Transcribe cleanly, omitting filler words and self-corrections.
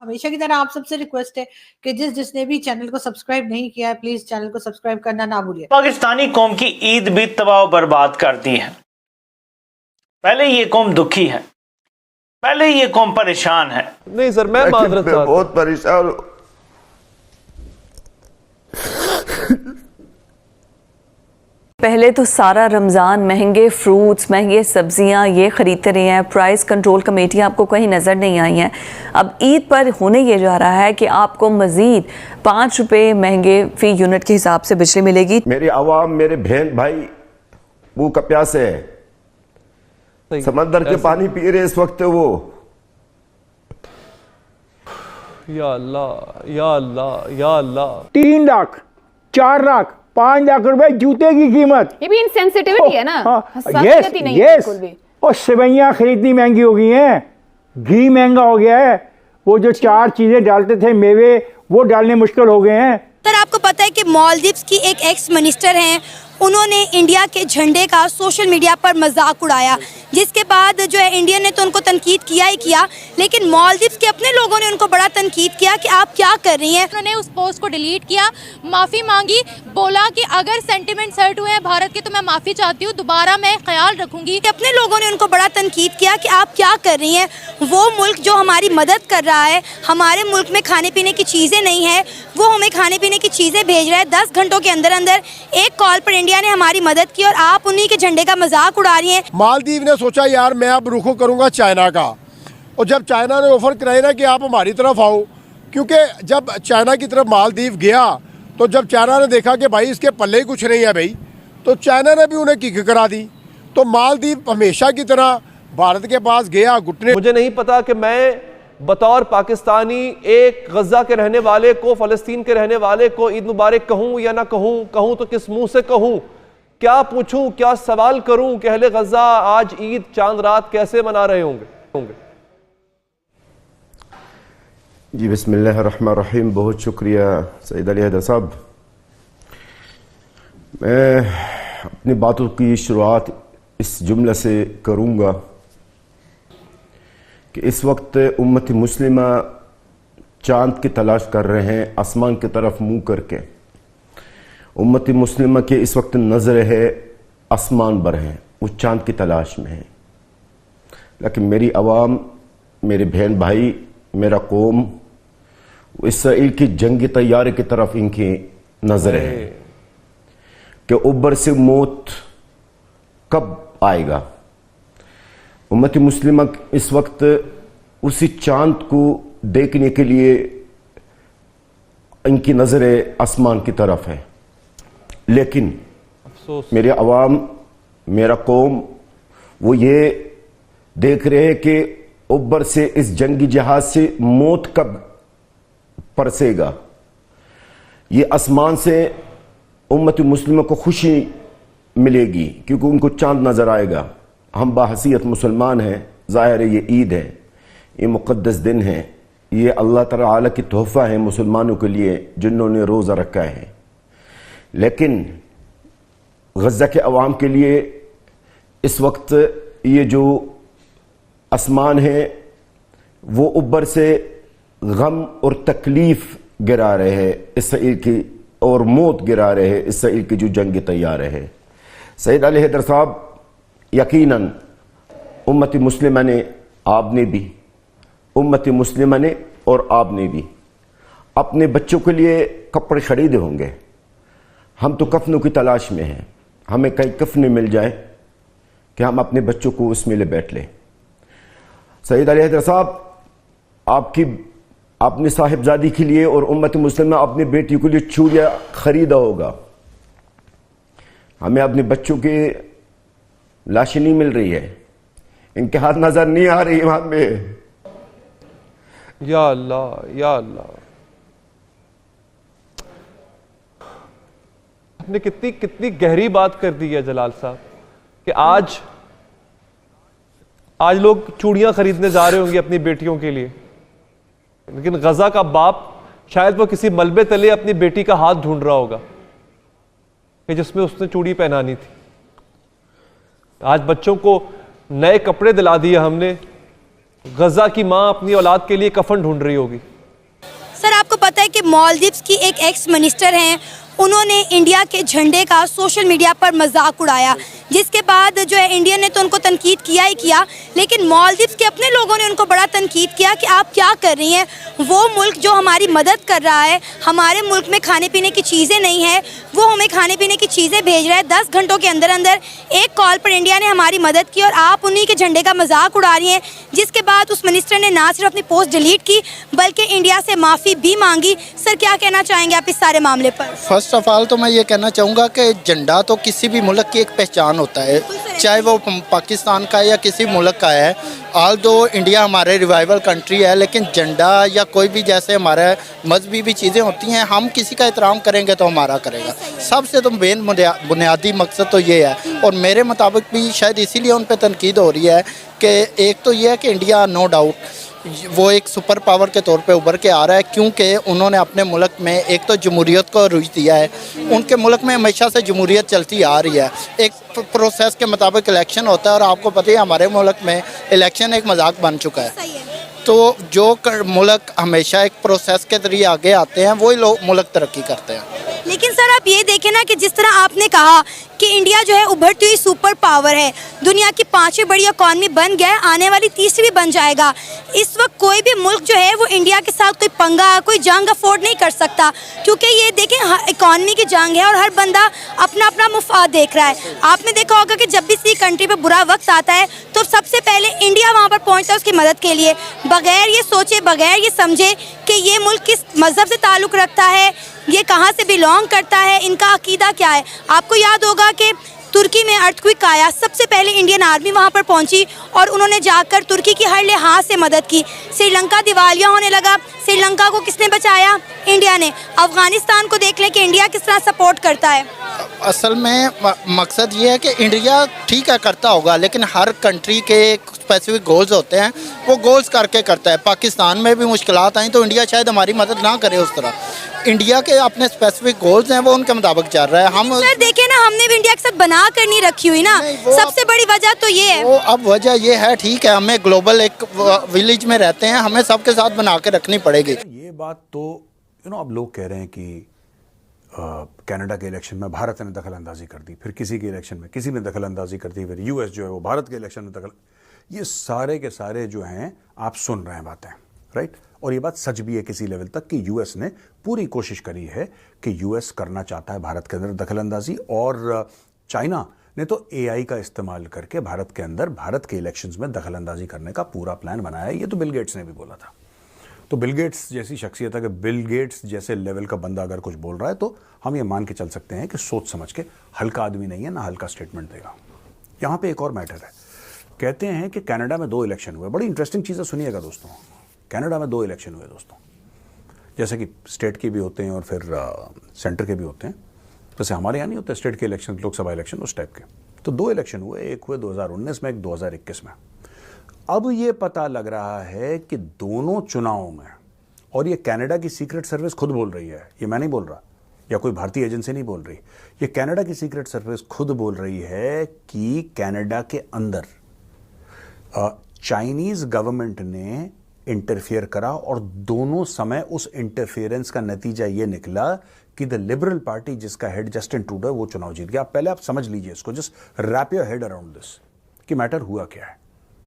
हमेशा की तरह आप सबसे रिक्वेस्ट है कि जिसने भी चैनल को सब्सक्राइब नहीं किया है प्लीज चैनल को सब्सक्राइब करना ना भूलिए। पाकिस्तानी कौम की ईद भी तबाह बर्बाद कर दी है। पहले ये कौम दुखी है, पहले ये कौम परेशान है। नहीं सर, मैं बहुत परेशान हूं। पहले तो सारा रमज़ान महंगे फ्रूट्स, महंगे सब्जियां ये ख़रीदते रहे हैं, प्राइस कंट्रोल कमेटी आपको कहीं नज़र नहीं आई हैं। अब ईद पर होने ये जा रहा है कि आपको मज़ीद 5 रुपये महंगे फ़ी यूनिट के हिसाब से बिजली मिलेगी। मेरी आवाम, मेरे बहन भाई भूख प्यासे है, समंदर के पानी पी रहे इस वक्त वो। या अल्लाह या अल्लाह या अल्लाह। 3 लाख 4 लाख 5 लाख रुपए जूते की कीमत। ये भी इनसेंसिटिविटी है ना। Yes yes. और सेवइयां खरीदनी महंगी हो गई हैं, घी महंगा हो गया है, वो जो 4 चीजें डालते थे मेवे वो डालने मुश्किल हो गए हैं। सर आपको पता है कि मालदीव्स की एक एक्स मिनिस्टर हैं, उन्होंने इंडिया के झंडे का सोशल मीडिया पर मजाक उड़ाया, जिसके बाद जो है इंडिया ने तो उनको तनकीद किया ही किया, लेकिन मालदीव्स के अपने लोगों ने उनको बड़ा तनकीद किया कि आप क्या कर रही हैं। उन्होंने उस पोस्ट को डिलीट किया, माफ़ी मांगी, बोला कि अगर सेंटिमेंट्स हर्ट हुए हैं भारत के तो मैं माफ़ी चाहती हूँ, दोबारा मैं ख्याल रखूंगी। अपने लोगों ने उनको बड़ा तनकीद किया कि आप क्या कर रही हैं। वो मुल्क जो हमारी मदद कर रहा है, हमारे मुल्क में खाने पीने की चीज़ें नहीं है, वो हमें खाने पीने की चीज़ें भेज रहा है। 10 घंटों के अंदर अंदर एक कॉल पर इंडिया ने हमारी मदद की और आप उन्हीं के झंडे का मजाक उड़ा रही हैं। मालदीव ने सोचा यार मैं अब रुखो करूंगा चाइना का, और जब चाइना ने ऑफर कराया ना कि आप हमारी तरफ आओ, क्योंकि जब चाइना की तरफ मालदीव गया तो जब चाइना ने देखा कि भाई इसके पल्ले ही कुछ नहीं है भाई, तो चाइना ने भी उन्हें किक करा दी। तो मालदीव हमेशा की तरह भारत के पास गया घुटने। मुझे नहीं पता कि मैं बतौर पाकिस्तानी एक गजा के रहने वाले को, फ़लस्तीन के रहने वाले को ईद मुबारक कहूँ या ना कहूँ, कहूँ तो किस मुंह से कहूँ, क्या पूछूं, क्या सवाल करूं कि अहले गजा आज ईद चांद रात कैसे मना रहे होंगे। जी बिस्मिल्लाहिर्रहमानिर्रहीम। बहुत शुक्रिया सईद अली हैदर साहब। मैं अपनी बातों की शुरुआत इस जुमले से करूंगा कि इस वक्त उम्मत मुस्लिमा चांद की तलाश कर रहे हैं, आसमान की तरफ मुंह करके। उम्मत मुस्लिमा के इस वक्त नज़र है आसमान पर है, वो चांद की तलाश में है। लेकिन मेरी आवाम, मेरे बहन भाई, मेरा कौम इसराइल की जंगी तैयारी की तरफ इनकी नज़र है कि ऊपर से मौत कब आएगा। उम्मत मुस्लिमा इस वक्त उसी चांद को देखने के लिए इनकी नज़रें आसमान की तरफ है। लेकिन मेरे अवाम, मेरा कौम, वो ये देख रहे हैं कि ऊपर से इस जंगी जहाज से मौत कब परसेगा। ये आसमान से उम्मत मुस्लिम को खुशी मिलेगी क्योंकि उनको चांद नजर आएगा। हम बाहसीयत मुसलमान हैं, ज़ाहिर है ये ईद है, ये मुक़द्दस दिन है, ये अल्लाह ताला की तोहफ़ा है मुसलमानों के लिए जिन्होंने रोज़ा रखा है। लेकिन गज़ा के अवाम के लिए इस वक्त ये जो आसमान है वो ऊपर से गम और तकलीफ गिरा रहे हैं इसराइल की, और मौत गिरा रहे हैं इसराइल की जो जंगी तैयार है। सईद अली हैदर साहब, यकीनन उम्मत मुस्लिमा ने, आपने भी, उम्मत मुस्लिमा ने और आपने भी अपने बच्चों के लिए कपड़े खरीदे होंगे। हम तो कफनों की तलाश में हैं, हमें कई कफने मिल जाए कि हम अपने बच्चों को उसमें ले बैठ लें। सईद अली हैदर साहब, आपने साहिबजादी के लिए और उम्मत मुस्लिमा अपनी बेटियों के लिए चूड़ियाँ खरीदा होगा। हमें अपने बच्चों की लाशें नहीं मिल रही है, इनके हाथ नजर नहीं आ रही वहां में। या अल्लाह या अल्लाह। आपने कितनी गहरी बात कर दी है जलाल साहब कि आज लोग चूड़ियां खरीदने जा रहे होंगे अपनी बेटियों के लिए, लेकिन गजा का बाप शायद वो किसी मलबे तले अपनी बेटी का हाथ ढूंढ रहा होगा कि जिसमें उसने चूड़ी पहनानी थी। आज बच्चों को नए कपड़े दिला दिए हमने, गजा की मां अपनी औलाद के लिए कफन ढूंढ रही होगी। सर आपको पता है कि मालदीव्स की एक एक्स मिनिस्टर हैं, उन्होंने इंडिया के झंडे का सोशल मीडिया पर मजाक उड़ाया, जिसके बाद जो है इंडिया ने तो उनको तनकीद किया ही किया, लेकिन मालदीव्स के अपने लोगों ने उनको बड़ा तनकीद किया कि आप क्या कर रही हैं। वो मुल्क जो हमारी मदद कर रहा है, हमारे मुल्क में खाने पीने की चीज़ें नहीं है, वो हमें खाने पीने की चीज़ें भेज रहा है। 10 घंटों के अंदर अंदर एक कॉल पर इंडिया ने हमारी मदद की और आप उन्हीं के झंडे का मजाक उड़ा रही हैं। जिसके बाद उस मिनिस्टर ने ना सिर्फ अपनी पोस्ट डिलीट की बल्कि इंडिया से माफ़ी भी मांगी। सर क्या कहना चाहेंगे आप इस सारे मामले पर? फर्स्ट ऑफ ऑल तो मैं ये कहना चाहूँगा कि झंडा तो किसी भी मुल्क की एक पहचान होता है, चाहे वो पाकिस्तान का या किसी मुल्क का है। ऑल दो इंडिया हमारे रिवाइवल कंट्री है, लेकिन झंडा या कोई भी जैसे हमारे मजहबी भी चीज़ें होती हैं, हम किसी का एहतराम करेंगे तो हमारा करेगा। सबसे तो मेन बुनियादी मकसद तो ये है, और मेरे मुताबिक भी शायद इसीलिए उन पर तनकीद हो रही है कि एक तो ये है कि इंडिया नो डाउट वो एक सुपर पावर के तौर पे उभर के आ रहा है, क्योंकि उन्होंने अपने मुल्क में एक तो जमहूरियत को रुझ दिया है। उनके मुल्क में हमेशा से जमहूरियत चलती आ रही है, एक प्रोसेस के मुताबिक इलेक्शन होता है, और आपको पता है हमारे मुल्क में इलेक्शन एक मजाक बन चुका है। तो जो मुल्क हमेशा एक प्रोसेस के जरिए आगे आते हैं वही लोग मुल्क तरक्की करते हैं। लेकिन सर आप ये देखें ना कि जिस तरह आपने कहा कि इंडिया जो है उभरती हुई सुपर पावर है, दुनिया की 5वीं बड़ी इकॉनमी बन गया है, आने वाली 3री भी बन जाएगा। इस वक्त कोई भी मुल्क जो है वो इंडिया के साथ कोई पंगा कोई जंग अफोर्ड नहीं कर सकता, क्योंकि ये देखें इकॉनमी की जंग है और हर बंदा अपना अपना मुफाद देख रहा है। आपने देखा होगा कि जब भी किसी कंट्री पर बुरा वक्त आता है तो सबसे पहले इंडिया वहाँ पर पहुँचता है उसकी मदद के लिए, बगैर ये सोचे बगैर ये समझे कि ये मुल्क किस मज़हब से ताल्लुक़ रखता है, ये कहाँ से बिलोंग करता है, इनका अकीदा क्या है। आपको याद होगा कि तुर्की में अर्थक्वेक आया, सबसे पहले इंडियन आर्मी वहाँ पर पहुँची और उन्होंने जाकर तुर्की की हर लिहाज से मदद की। श्रीलंका दिवालिया होने लगा, श्रीलंका को किसने बचाया? इंडिया ने। अफगानिस्तान को देख लें कि इंडिया किस तरह सपोर्ट करता है। असल में मकसद ये है कि इंडिया ठीक है करता होगा, लेकिन हर कंट्री के स्पेसिफिक गोल्स होते हैं, वो गोल्स करके करता है। पाकिस्तान में भी मुश्किलात आई तो इंडिया शायद हमारी मदद ना करे उस तरह। इंडिया के अपने स्पेसिफिक गोल्स हैं, वो उनके मुताबिक चल रहा है। हम सर देखें ना, हमने भी इंडिया के साथ बना कर नहीं रखी हुई ना, सबसे बड़ी वजह तो ये है। वो अब वजह ये है, ठीक है हमें ग्लोबल एक विलेज में रहते हैं, हमें सबके साथ बना के रखनी पड़ेगी। ये बात तो अब लोग कह रहे हैं कि कनाडा के इलेक्शन में भारत ने दखल अंदाजी कर दी, फिर किसी के इलेक्शन में किसी ने दखल अंदाजी कर दी, फिर यूएस जो है वो भारत के इलेक्शन में दखल, ये सारे के सारे जो हैं आप सुन रहे हैं बातें, राइट। और ये बात सच भी है किसी लेवल तक कि यूएस ने पूरी कोशिश करी है कि यूएस करना चाहता है भारत के अंदर दखल अंदाजी, और चाइना ने तो एआई का इस्तेमाल करके भारत के अंदर भारत के इलेक्शंस में दखल अंदाजी करने का पूरा प्लान बनाया है। ये तो बिल गेट्स ने भी बोला था। तो बिल गेट्स जैसी शख्सियत है कि बिल गेट्स जैसे लेवल का बंदा अगर कुछ बोल रहा है तो हम ये मान के चल सकते हैं कि सोच समझ के, हल्का आदमी नहीं है ना हल्का स्टेटमेंट देगा। यहाँ पे एक और मैटर है, कहते हैं कि कनाडा में 2 इलेक्शन हुए। बड़ी इंटरेस्टिंग चीज़ें सुनिएगा दोस्तों, कनाडा में 2 इलेक्शन हुए दोस्तों, जैसे कि स्टेट के भी होते हैं और फिर सेंटर के भी होते हैं। जैसे हमारे यहाँ नहीं होते स्टेट के इलेक्शन, लोकसभा इलेक्शन उस टाइप के। तो 2 इलेक्शन हुए, एक हुए 2019 में, एक 2021 में। अब ये पता लग रहा है कि दोनों चुनावों में, और ये कनाडा की सीक्रेट सर्विस खुद बोल रही है, ये मैं नहीं बोल रहा या कोई भारतीय एजेंसी नहीं बोल रही, ये कनाडा की सीक्रेट सर्विस खुद बोल रही है कि कनाडा के अंदर चाइनीज गवर्नमेंट ने इंटरफियर करा, और दोनों समय उस इंटरफियरेंस का नतीजा ये निकला कि द लिबरल पार्टी जिसका हेड जस्टिन ट्रूडो वो चुनाव जीत गया। पहले आप समझ लीजिए इसको, just wrap your head around this कि मैटर हुआ क्या है।